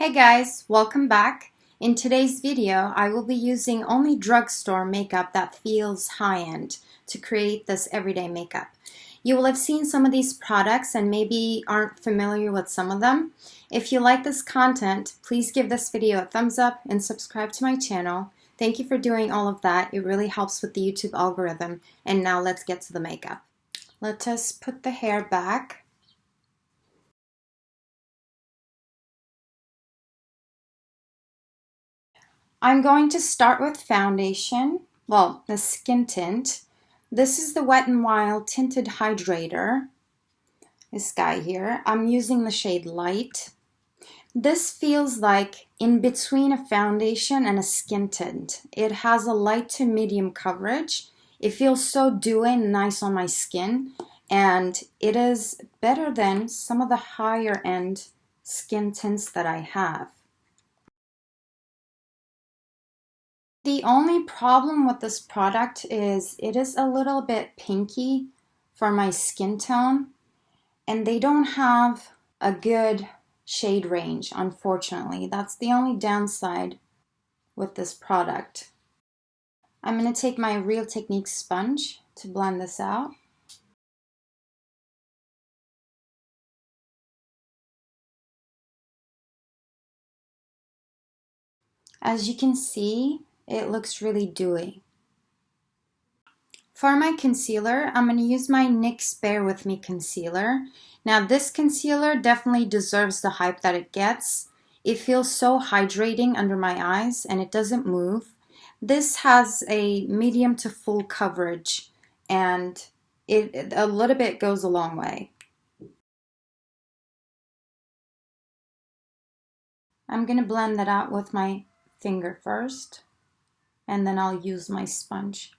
Hey guys, welcome back. In today's video, I will be using only drugstore makeup that feels high-end to create this everyday makeup. You will have seen some of these products and maybe aren't familiar with some of them. If you like this content, please give this video a thumbs up and subscribe to my channel. Thank you for doing all of that. It really helps with the YouTube algorithm. And now let's get to the makeup. Let us put the hair back. I'm going to start with foundation, well, the skin tint. This is the Wet n Wild Tinted Hydrator, this guy here. I'm using the shade Light. This feels like in between a foundation and a skin tint. It has a light to medium coverage. It feels so dewy and nice on my skin, and it is better than some of the higher end skin tints that I have. The only problem with this product is it is a little bit pinky for my skin tone, and they don't have a good shade range, unfortunately. That's the only downside with this product. I'm going to take my Real Techniques sponge to blend this out. As you can see, it looks really dewy. For my concealer, I'm going to use my NYX Bear With Me concealer. Now this concealer definitely deserves the hype that it gets. It feels so hydrating under my eyes and it doesn't move. This has a medium to full coverage and it a little bit goes a long way. I'm going to blend that out with my finger first and then I'll use my sponge.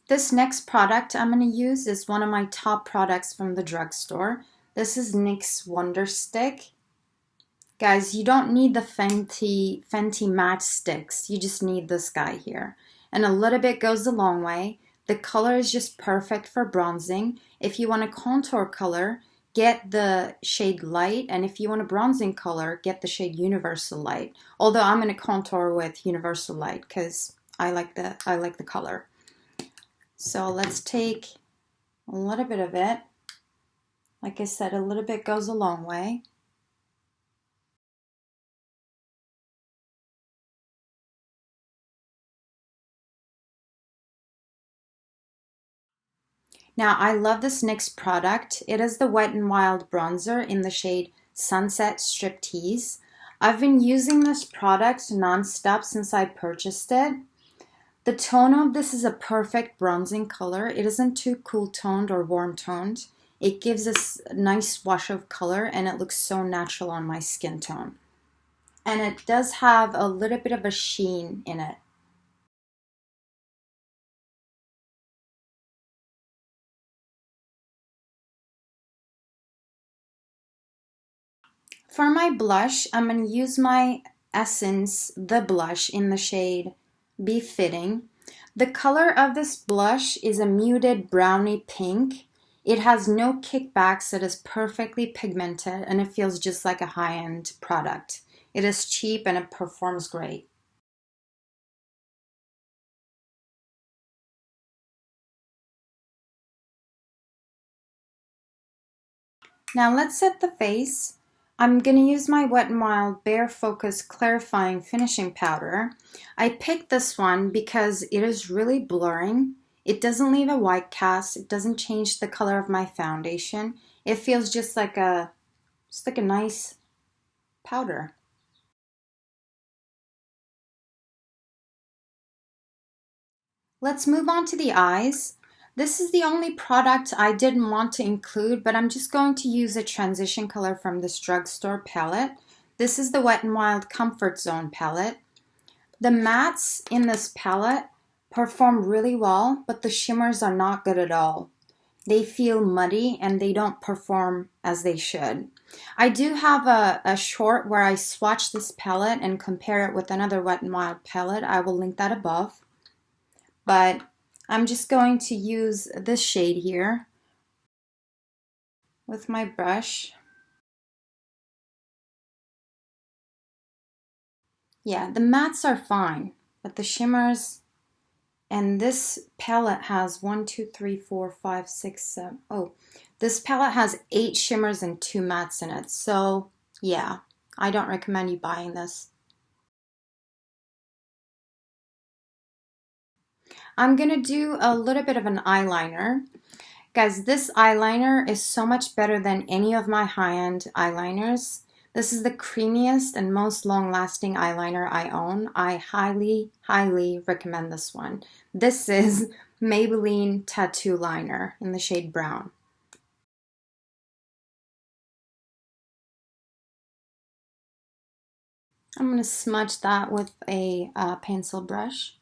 This next product I'm going to use is one of my top products from the drugstore. This is NYX Wonder Stick. Guys, you don't need the Fenty matte sticks. You just need this guy here. And a little bit goes a long way. The color is just perfect for bronzing. If you want a contour color, get the shade Light. And if you want a bronzing color, get the shade Universal Light. Although I'm going to contour with Universal Light because I like the color. So let's take a little bit of it. Like I said, a little bit goes a long way. Now I love this NYX product. It is the Wet n Wild bronzer in the shade Sunset Striptease. I've been using this product non-stop since I purchased it. The tone of this is a perfect bronzing color. It isn't too cool toned or warm toned. It gives us a nice wash of color and it looks so natural on my skin tone. And it does have a little bit of a sheen in it. For my blush, I'm going to use my Essence The Blush in the shade Be Fitting. The color of this blush is a muted brownie pink. It has no kickbacks, it is perfectly pigmented, and it feels just like a high-end product. It is cheap and it performs great. Now let's set the face. I'm going to use my Wet n Wild Bare Focus Clarifying Finishing Powder. I picked this one because it is really blurring. It doesn't leave a white cast. It doesn't change the color of my foundation. It feels just like a nice powder. Let's move on to the eyes. This is the only product I didn't want to include, but I'm just going to use a transition color from this drugstore palette. This is the Wet n Wild Comfort Zone palette. The mattes in this palette perform really well, but the shimmers are not good at all. They feel muddy and they don't perform as they should. I do have a short where I swatch this palette and compare it with another Wet n Wild palette. I will link that above. But I'm just going to use this shade here with my brush. Yeah, the mattes are fine, but the shimmers, and this palette has 1, 2, 3, 4, 5, 6, 7. Oh, this palette has 8 shimmers and 2 mattes in it. So yeah, I don't recommend you buying this. I'm gonna do a little bit of an eyeliner. Guys, this eyeliner is so much better than any of my high-end eyeliners. This is the creamiest and most long-lasting eyeliner I own. I highly, highly recommend this one. This is Maybelline Tattoo Liner in the shade Brown. I'm going to smudge that with a pencil brush.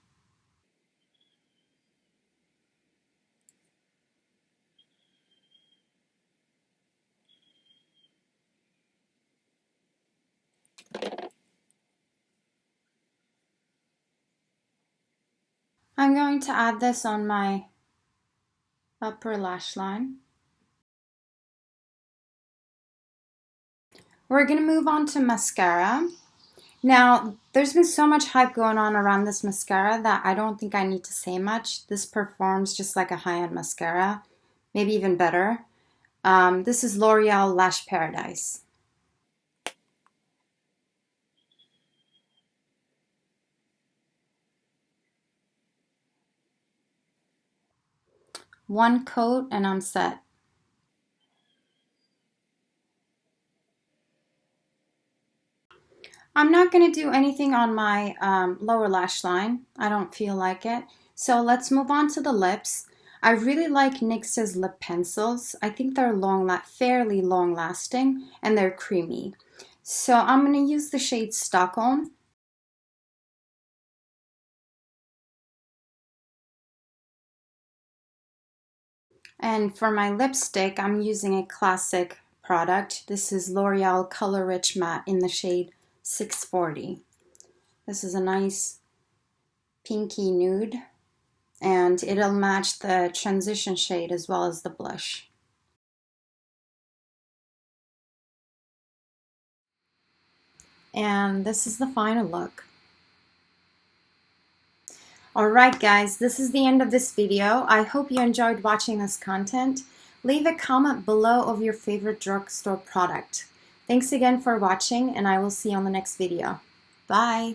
I'm going to add this on my upper lash line. We're going to move on to mascara. Now, there's been so much hype going on around this mascara that I don't think I need to say much. This performs just like a high-end mascara, maybe even better. This is L'Oreal Lash Paradise. One coat and I'm set. I'm not going to do anything on my lower lash line. I don't feel like it. So let's move on to the lips. I really like NYX's lip pencils. I think they're fairly long lasting and they're creamy. So I'm going to use the shade Stockholm. And for my lipstick, I'm using a classic product. This is L'Oreal Color Rich Matte in the shade 640. This is a nice pinky nude, and it'll match the transition shade as well as the blush. And this is the final look. Alright guys, this is the end of this video. I hope you enjoyed watching this content. Leave a comment below of your favorite drugstore product. Thanks again for watching, and I will see you on the next video. Bye!